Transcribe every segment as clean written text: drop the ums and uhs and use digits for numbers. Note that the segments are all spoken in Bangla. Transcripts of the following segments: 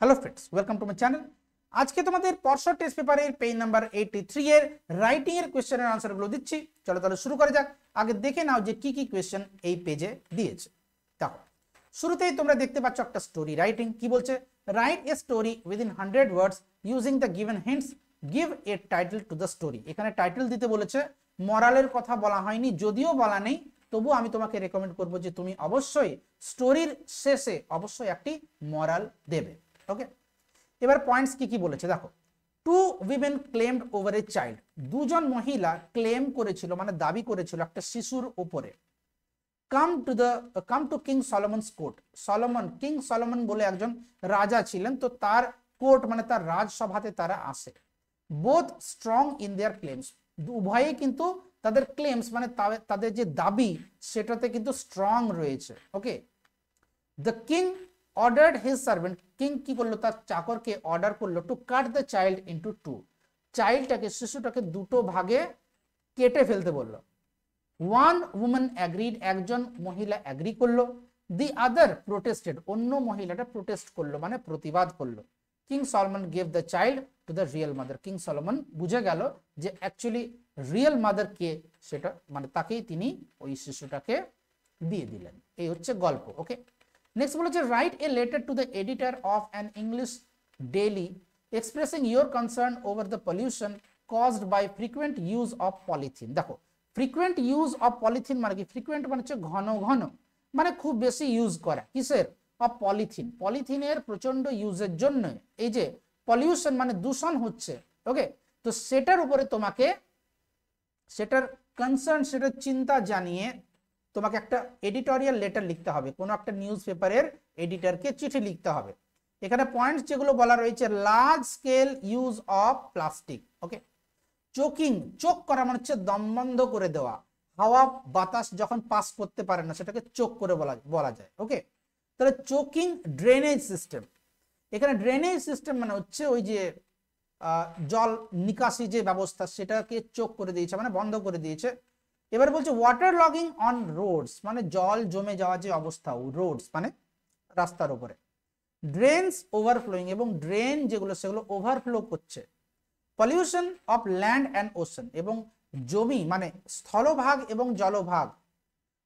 Hello friends, welcome to my channel. আজকে তোমাদের পরশর টেস্ট পেপারের পেজ নাম্বার 83 এর রাইটিং এর কোশ্চেনের আনসারগুলো দিচ্ছি। চলো তাহলে শুরু করা যাক। আগে দেখে নাও যে কি কি কোশ্চেন এই পেজে দিয়েছে। দেখো, শুরুতেই তোমরা দেখতে পাচ্ছ একটা স্টোরি রাইটিং। কি বলছে? Write a story within 100 words using the given hints, give a title to the story. এখানে টাইটেল দিতে বলেছে, মরালের কথা বলা হয়নি, যদিও বলা নেই, তবু আমি তোমাকে রেকমেন্ড করব যে তুমি অবশ্যই স্টোরির শেষে অবশ্যই একটি মরাল দেবে। ওকে, এবার পয়েন্টস কি কি বলেছে দেখো। Two women claimed over a child, দুজন মহিলা ক্লেম করেছিল মানে দাবি করেছিল একটা শিশুর উপরে। Come to King Solomon's court, King Solomon বলে একজন রাজা ছিলেন, তো তার কোর্ট মানে তার রাজসভাতে তারা আসে। Both strong in their claims, উভয়েই কিন্তু তাদের ক্লেমস মানে তাদের যে দাবি সেটাতে কিন্তু স্ট্রং রয়েছে। Okay, the king ordered his servant, king কি করলো, তার চাকরকে অর্ডার করলো to cut the child into two, চাইল্ডটাকে শিশুটাকে দুটো ভাগে কেটে ফেলতে বললো। ওয়ান উমেন অ্যাগ্রিড, একজন মহিলা অ্যাগ্রি করলো। দি আদার প্রোটেস্টেড, অন্য মহিলাটা প্রোটেস্ট করলো মানে প্রতিবাদ করলো। King Solomon gave the child to the real mother, king Solomon বুঝে গেল যে অ্যাকচুয়ালি রিয়েল মাদার কে, সেটা মানে তাকেই তিনি ওই শিশুটাকে দিয়ে দিলেন। এই হচ্ছে গল্প। ওকে, নেক্সট বলেছে write a letter to the editor of an English daily expressing your concern over the pollution caused by frequent use of polythene. দেখো, ফ্রিকুয়েন্ট ইউজ অফ পলিথিন মানে কি? ফ্রিকুয়েন্ট মানে হচ্ছে ঘন ঘন, মানে খুব বেশি ইউজ করা। কিসের? অফ পলিথিন, পলিথিনের প্রচন্ড ইউজের জন্য এই যে পলিউশন মানে দূষণ হচ্ছে। ওকে, তো সেটার উপরে তোমাকে সেটার কনসার্ন, সেটার চিন্তা জানিয়ে তোমাকে একটা এডিটোরিয়াল লেটার লিখতে হবে, কোনো একটা নিউজ পেপারের এডিটরকে চিঠি লিখতে হবে। এখানে পয়েন্টস যেগুলো বলা রয়েছে, large scale use of plastic. Okay, choking, choke করা মানে হচ্ছে দম বন্ধ করে দেওয়া, হাওয়া বাতাস যখন পাস করতে পারে না সেটাকে চোক করে বলা যায়। ওকে, তাহলে চোকিং ড্রেনেজ সিস্টেম, এখানে ড্রেনেজ সিস্টেম মানে হচ্ছে ওই যে জল নিকাশি যে ব্যবস্থা সেটাকে চোক করে দিয়েছে মানে বন্ধ করে দিয়েছে। এবার বলছে ওয়াটার লগিং অন রোডস, মানে জল জমে যাওয়া যে অবস্থা, রোডস মানে রাস্তার উপরে। ড্রেনস ওভারফ্লোয়িং, এবং ড্রেন যেগুলো সেগুলো ওভারফ্লো করছে। Pollution of land and ocean, এবং জমি মানে স্থলভাগ এবং জলভাগ।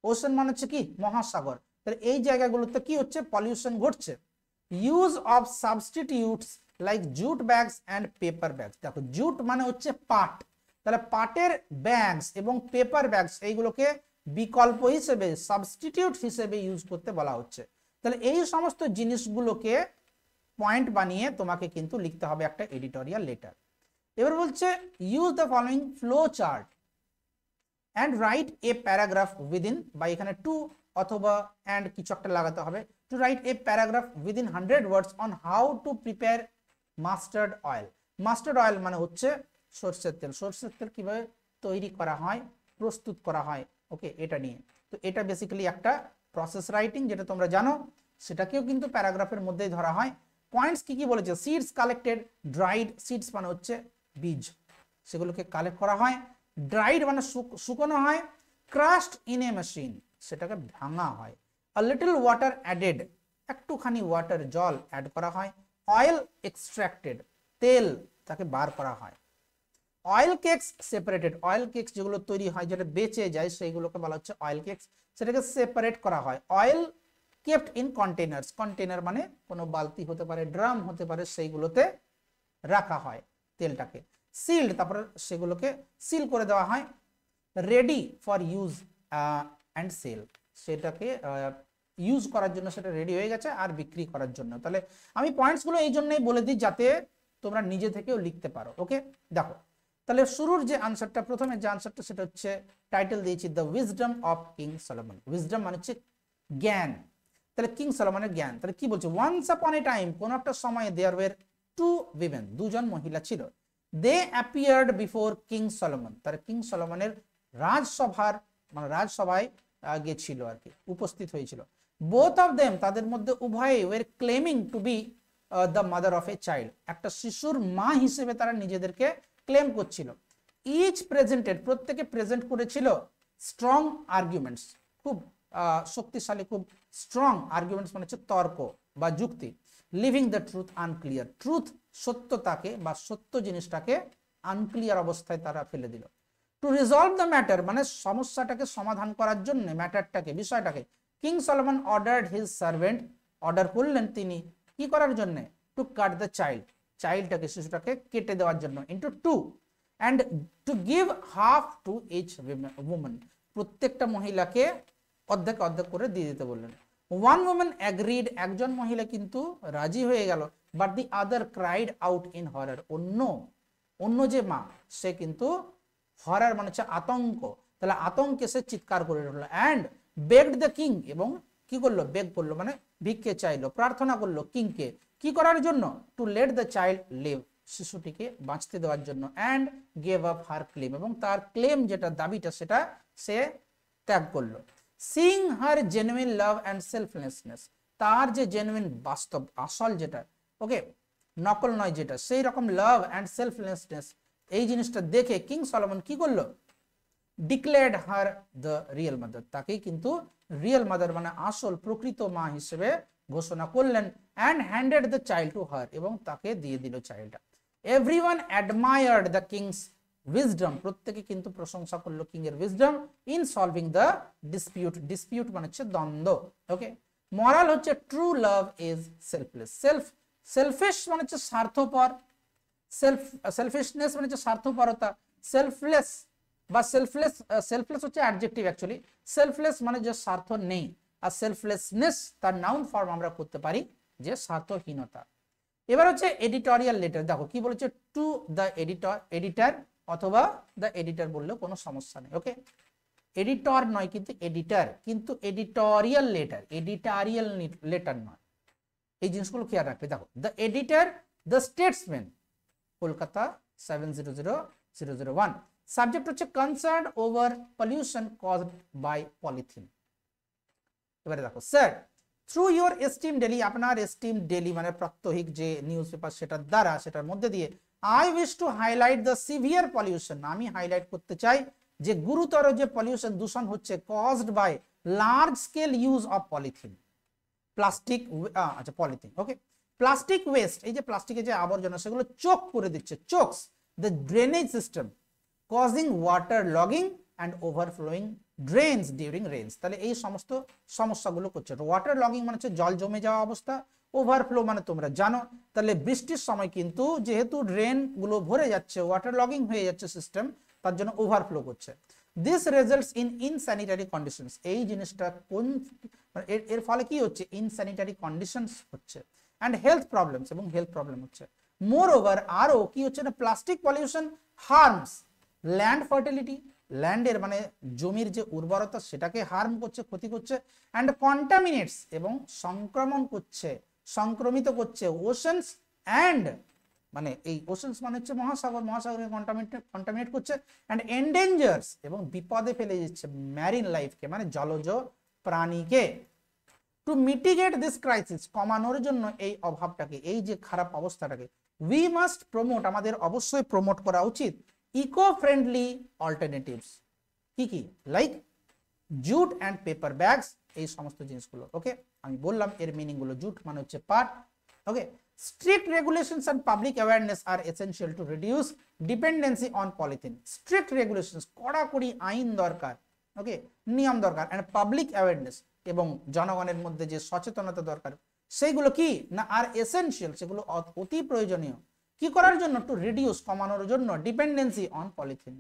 ওশন মানে হচ্ছে কি? মহাসাগর। তাহলে এই জায়গাগুলোতে কি হচ্ছে? পলিউশন ঘটছে। Use of substitutes like jute bags and paper bags. দেখো, জুট মানে হচ্ছে পাট, তাহলে পাটের ব্যাগস এবং পেপার ব্যাগস এইগুলোকে বিকল্প হিসেবে, সাবস্টিটিউট হিসেবে ইউজ করতে বলা হচ্ছে। তাহলে এই সমস্ত জিনিসগুলোকে পয়েন্ট বানিয়ে তোমাকে কিন্তু লিখতে হবে একটা এডিটোরিয়াল লেটার। এবার বলছে use the following flow chart and write a paragraph within, বা এখানে টু অথবা অ্যান্ড কিছু একটা লাগাতে হবে, to write a paragraph within 100 words on how to prepare mustard oil. Mustard oil মানে হচ্ছে সরষের তেল। সরষের তেল কিভাবে তৈরি করা হয়, প্রস্তুত করা হয়, ওকে, এটা নিয়ে। তো এটা বেসিক্যালি একটা প্রসেস রাইটিং, যেটা তোমরা জানো, সেটাকেও কিন্তু প্যারাগ্রাফের মধ্যেই ধরা হয়। পয়েন্টস কি কি বলেছে? সিডস কালেক্টেড, ড্রাইড, সিডস মানে হচ্ছে বীজ, সেগুলোকে কালেক্ট করা হয়। ড্রাইড মানে শুকনো হয়। ক্রাশড ইন এ মেশিন, সেটাকে ভাঙা হয়। আ লিটল ওয়াটার অ্যাডেড, একটুখানি ওয়াটার জল অ্যাড করা হয়। অয়েল এক্সট্রাক্টেড, তেল তাকে বার করা হয়। Oil cakes separated, oil cakes যেগুলো তৈরি হয় যেটা বেঁচে যায় সেইগুলোকে বলা হচ্ছে অয়েল কেকস, সেটাকে সেপারেট করা হয়। Oil kept in containers, container মানে কোনো বালতি হতে পারে, ড্রাম হতে পারে, সেইগুলোতে রাখা হয় তেলটাকে। সিল্ড, তারপরে সেগুলোকে সিল করে দেওয়া হয়। Ready for use and sale, সেটাকে ইউজ করার জন্য সেটা রেডি হয়ে গেছে আর বিক্রি করার জন্য। তাহলে আমি পয়েন্টসগুলো এই জন্যই বলে দিই যাতে তোমরা নিজে থেকেও লিখতে পারো। ওকে, দেখো, তাহলে শুরুর যে আনসারটা, প্রথমে যে আনসারটা সেটা হচ্ছে টাইটেল দিয়েছি the wisdom of king Solomon. Wisdom মানে হচ্ছে জ্ঞান, তাহলে কিং সলোমনের জ্ঞান। তাহলে কি বলছে? ওয়ান্স আপন এ টাইম, কোন একটা সময়ে দেয়ার ওয়ের টু উইমেন, দুজন মহিলা ছিল। দে অ্যাপিয়ার্ড বিফোর কিং সলোমন, তারা কিং সলোমনের রাজসভার মানে রাজসভায় গেছিল আর কি, উপস্থিত হয়েছিল। বোথ অফ দেম, তাদের মধ্যে উভয়ে, were claiming to be the mother of a child, একটা শিশুর মা হিসেবে তারা নিজেদেরকে ক্লেম করছিল। ইচ প্রেজেন্টেড, প্রত্যেকে প্রেজেন্ট করেছিল স্ট্রং আর্গুমেন্টস, খুব শক্তিশালী, খুব স্ট্রং আর্গুমেন্টস মানে হচ্ছে তর্ক, বা যুক্তি, leaving the truth unclear, truth সত্যতাকে বা সত্য জিনিসটাকে আনক্লিয়ার অবস্থায় তারা ফেলে দিল। টু রিজলভ দ্য ম্যাটার মানে সমস্যাটাকে সমাধান করার জন্য, ম্যাটারটাকে বিষয়টাকে, King Solomon ordered his servant, order করলেন তিনি কি করার জন্য, টু কাট দ্য চাইল্ড, চাইল্ডটাকে শিশুটাকে কেটে দেওয়ার জন্য, into two, and to give half to each women, প্রত্যেকটা মহিলাকে অর্ধেক অর্ধেক করে দিয়ে দিতে বললেন। ওয়ান ওমেন অ্যাগ্রিড, একজন মহিলা কিন্তু রাজি হয়ে গেল, but the other cried out in horror, অন্য যে মা সে কিন্তু হরার মানে হচ্ছে আতঙ্ক, তাহলে আতঙ্কে সে চিৎকার করে উঠলো, অ্যান্ড বেগড দ্য কিং, এবং কি করলো, বেগ করলো মানে ভিক্ষে চাইলো, প্রার্থনা করলো কিংকে কি করার জন্য, to let the child live, শিশুটিকে বাঁচতে দেওয়ার জন্য, and gave up her claim, এবং তার ক্লেম যেটা দাবিটা সেটা সে ত্যাগ করলো। Sing her genuine love and selflessness, তার যে জেনুইন বাস্তব আসল যেটা, ওকে নকল নয় যেটা, সেই রকম লাভ অ্যান্ড সেলফলেসনেস, এই জিনিসটা দেখে কিং সলোমন কি করলো, declared her the real mother, তাকেই কিন্তু রিয়েল মাদার মানে আসল প্রকৃত মা হিসেবে ঘোষণা করলেন, and handed the child to her, এবং তাকে দিয়ে দিল চাইল্ডটা। Everyone admired the king's wisdom, প্রত্যেকে কিন্তু প্রশংসা করলো কিং এর wisdom in solving the dispute, dispute মানে হচ্ছে দ্বন্দ্ব, ওকে। মরাল হচ্ছে true love is selfless, selfish মানে হচ্ছে স্বার্থপর, সেলফিশনেস মানে হচ্ছে স্বার্থপরতা, সেলফলেস বা সেলফলেস হচ্ছে অ্যাডজেক্টিভ অ্যাকচুয়ালি, সেলফলেস মানে যে স্বার্থ নেই, আর সেলফলেসনেস তার নাউন ফর্ম আমরা করতে পারি যে স্বার্থহীনতা। এবার হচ্ছে এডিটোরিয়াল লেটার, দেখো কি বলেছে, টু দ্য এডিটর অথবা দ্য এডিটর বললেও কোনো সমস্যা নেই, ওকে। এডিটর নয় কিন্তু এডিটর, কিন্তু এডিটোরিয়াল লেটার নয়, এই জিনিসগুলো খেয়াল রাখবে। দেখো the editor, the Statesman, Kolkata 700001, subject হচ্ছে concern over pollution caused by polythene. এবারে দেখো sir, through your esteem daily, আপনার এস্টিম ডেলি মানে প্রাত্যহিক যে নিউজ পেপার সেটার দ্বারা, সেটার মধ্যে দিয়ে, I wish to highlight the severe pollution, আমি হাইলাইট করতে চাই যে গুরুতর যে পলিউশন দূষণ হচ্ছে, caused by large scale use of polythene, plastic, আচ্ছা পলিথিন, ওকে। প্লাস্টিক ওয়েস্ট, এই যে প্লাস্টিকের যে আবর্জনা সেগুলো চোক করে দিচ্ছে, chokes the drainage system, causing water logging and overflowing drains during rains, তাহলে এই সমস্ত সমস্যাগুলো করছে। ওয়াটার লগিং মানে হচ্ছে জল জমে যাওয়া অবস্থা, ওভারফ্লো মানে তোমরা জানো, তাহলে বৃষ্টির সময় কিন্তু যেহেতু ড্রেন গুলো ভরে যাচ্ছে, ওয়াটার লগিং হয়ে যাচ্ছে সিস্টেম, তার জন্য ওভারফ্লো করছে। This results in insanitary conditions, এই জিনিসটা কোন এর ফলে কি হচ্ছে, ইনস্যানিটারি কন্ডিশনস হচ্ছে, অ্যান্ড হেলথ প্রবলেমস, এবং হেলথ প্রবলেম হচ্ছে। মোর ওভার আরও কি হচ্ছে না, plastic pollution harms land fertility, ল্যান্ডের মানে জমির যে উর্বরতা সেটাকে হার্ম করছে, ক্ষতি করছে, অ্যান্ড কন্টামিনেটস, এবং সংক্রমিত করছে ওশনস অ্যান্ড মানে এই ওশনস মানে হচ্ছে মহাসাগর, মহাসাগরকে কন্টামিনেট করছে, অ্যান্ড এন্ডেঞ্জার্স, এবং বিপদে ফেলে দিচ্ছে ম্যারিন লাইফকে মানে জলজ প্রাণীকে। টু মিটিগেট দিস ক্রাইসিস, কমানোর জন্য এই অভাবটাকে, এই যে খারাপ অবস্থাটাকে, উই মাস্ট প্রমোট, আমাদের অবশ্যই প্রমোট করা উচিত, ইকো ফ্রেন্ডলি অল্টারনেটিভস, কি like jute and paper bags, এই সমস্ত জিনিসগুলো, ওকে। আমি বললাম এর মিনিং গুলো, জুট মানে হচ্ছে পাট, okay. Strict regulations and public awareness are essential to reduce dependency on polythene, strict regulations কড়াকড়ি আইন দরকার, ওকে, নিয়ম দরকার, অ্যান্ড পাবলিক অ্যাওয়ারনেস, এবং জনগণের মধ্যে যে সচেতনতা দরকার সেইগুলো কি না, আর এসেনশিয়াল, সেগুলো অতি প্রয়োজনীয়, কি করার জন্য, টু রিডিউস কমানোর জন্য, ডিপেন্ডেন্সি অন পলিথিন,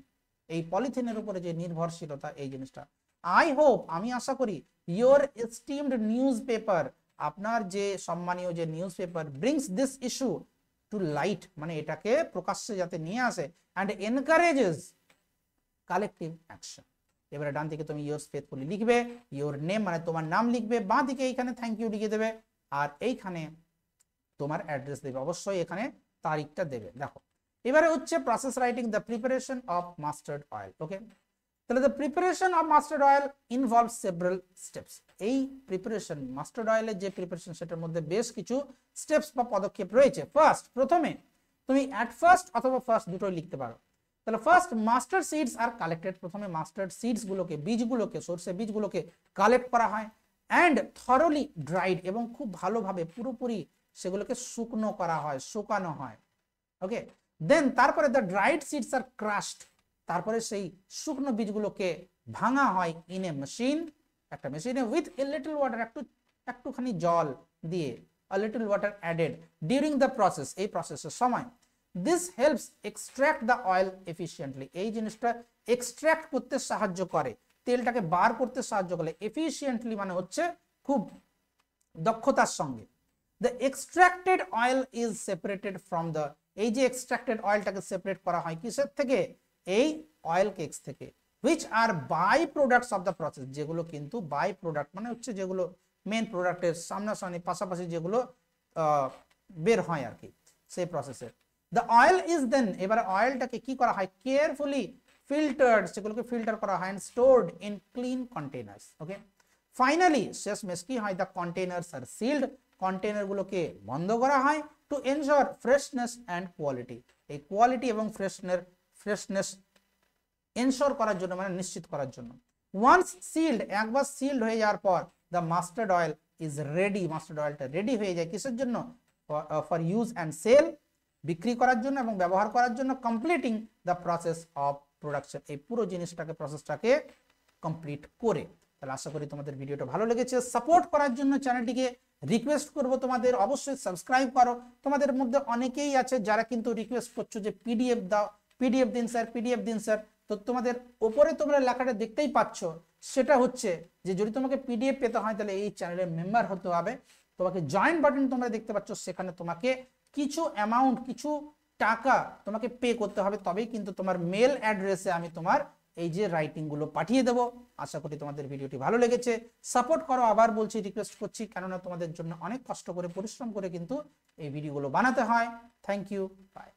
এই পলিথিনের উপরে যে নির্ভরশীলতা, এই জিনিসটা। আই হোপ, আমি আশা করি, ইয়োর এস্টিমড নিউজ পেপার, আপনার যে সম্মানীয় যে news paper, brings this issue to light মানে এটাকে প্রকাশ্যে যাতে নিয়ে আসে, অ্যান্ড এনকারেজেস কালেকটিভ অ্যাকশন। এবারে ডান দিকে তুমি ইয়োর ফেথফুলি লিখবে, ইয়োর নেম মানে তোমার নাম লিখবে, বাঁ দিকে এইখানে থ্যাংক ইউ লিখে দেবে, আর এইখানে তোমার অ্যাড্রেস দেবে, অবশ্যই এখানে তারিখটা দেবে। দেখো এবারে হচ্ছে process writing the preparation of mustard oil, okay. তাহলে the preparation of mustard oil involve several steps, এই প্রিপারেশন মাস্টার্ড অয়েলের যে প্রিপারেশন সেটার মধ্যে বেশ কিছু স্টেপস বা পদক্ষেপ রয়েছে। প্রথমে তুমি অ্যাট ফার্স্ট অথবা ফার্স্ট দুটোই লিখতে পারো। তাহলে ফার্স্ট মাস্টার্ড সিডস আর কালেক্টেড, প্রথমে মাস্টার্ড সিডস গুলোকে, বীজগুলোকে, সরষে বীজগুলোকে কালেক্ট করা হয়, অ্যান্ড থরলি ড্রাইড, এবং খুব ভালোভাবে পুরোপুরি সেগুলোকে শুকনো করা হয়, শুকানো হয়। ওকে, দেন তারপরে the dried seeds are crushed, তারপরে সেই শুকনো বীজগুলোকে ভাঙা হয় ইন এ মেশিন, একটা মেশিনে, উইথ এ লিটল ওয়াটার, একটুখানি জল দিয়ে, a little water added during the process, এই প্রসেসের সময়। this helps extract the oil efficiently, এই জিনিসটা এক্সট্রাক্ট করতে সাহায্য করে, তেলটাকে বার করতে সাহায্য করে। এফিশিয়েন্টলি মানে হচ্ছে খুব দক্ষতার সঙ্গে। the extracted oil is separated from the, এই যে এক্সট্রাক্টেড অয়েলটাকে সেপারেট করা হয় কিসের থেকে, এই অয়েল কেকস থেকে, which are by products of the process, যেগুলো কিন্তু বাই প্রোডাক্ট মানে হচ্ছে যেগুলো মেন প্রোডাক্টের সামনাসামনি পাশাপাশি যেগুলো বের হয় আর কি সেই প্রসেসে। দ্য অয়েল ইজ দেন, এবারে অয়েলটাকে কি করা হয়, কেয়ারফুলি ফিল্টার্ড, সেগুলোকে ফিল্টার করা হয়, and stored in clean containers. Okay, finally শেষমেশ কি হয়, দ্য কন্টেনার্স আর সিল্ড, কন্টেনারগুলোকে বন্ধ করা হয়, to ensure freshness and quality, এই কোয়ালিটি এবং ফ্রেশনেস এনশিওর করার জন্য, মানে নিশ্চিত করার জন্য। ওয়ান্স সিল্ড, একবার সিল্ড হয়ে যাওয়ার পর, the mustard oil is ready, mustard অয়েলটা রেডি হয়ে যায় কিসের জন্য, ফর ইউজ অ্যান্ড সেল, বিক্রি করার জন্য এবং ব্যবহার করার জন্য। Completing the process of production, এই পুরো জিনিসটাকে প্রসেসটাকে কমপ্লিট করে। তাহলে আশা করি তোমাদের ভিডিওটা ভালো লেগেছে। সাপোর্ট করার জন্য চ্যানেলটিকে রিকোয়েস্ট করব তোমাদের, অবশ্যই সাবস্ক্রাইব করো। তোমাদের মধ্যে অনেকেই আছে যারা কিন্তু রিকোয়েস্ট করছো যে পিডিএফ দাও, পিডিএফ দিন স্যার, পিডিএফ দিন স্যার। তো তোমাদের ওপরে তোমরা লেখাটা দেখতেই পাচ্ছ, সেটা হচ্ছে যে যদি তোমাকে পিডিএফ পেতে হয় তাহলে এই চ্যানেলের মেম্বার হতে হবে। তোমাকে জয়েন বাটন তোমরা দেখতে পাচ্ছ, সেখানে তোমাকে কিছু অ্যামাউন্ট, কিছু টাকা তোমাকে পে করতে হবে, তবেই কিন্তু তোমার মেল অ্যাড্রেসে আমি তোমার এই যে রাইটিং গুলো পাঠিয়ে দেবো। আশা করি তোমাদের ভিডিওটি ভালো লেগেছে। সাপোর্ট করো, আবার বলছি, রিকোয়েস্ট করছি, কেননা তোমাদের জন্য অনেক কষ্ট করে পরিশ্রম করে কিন্তু এই ভিডিওগুলো বানাতে হয়। Thank you, by.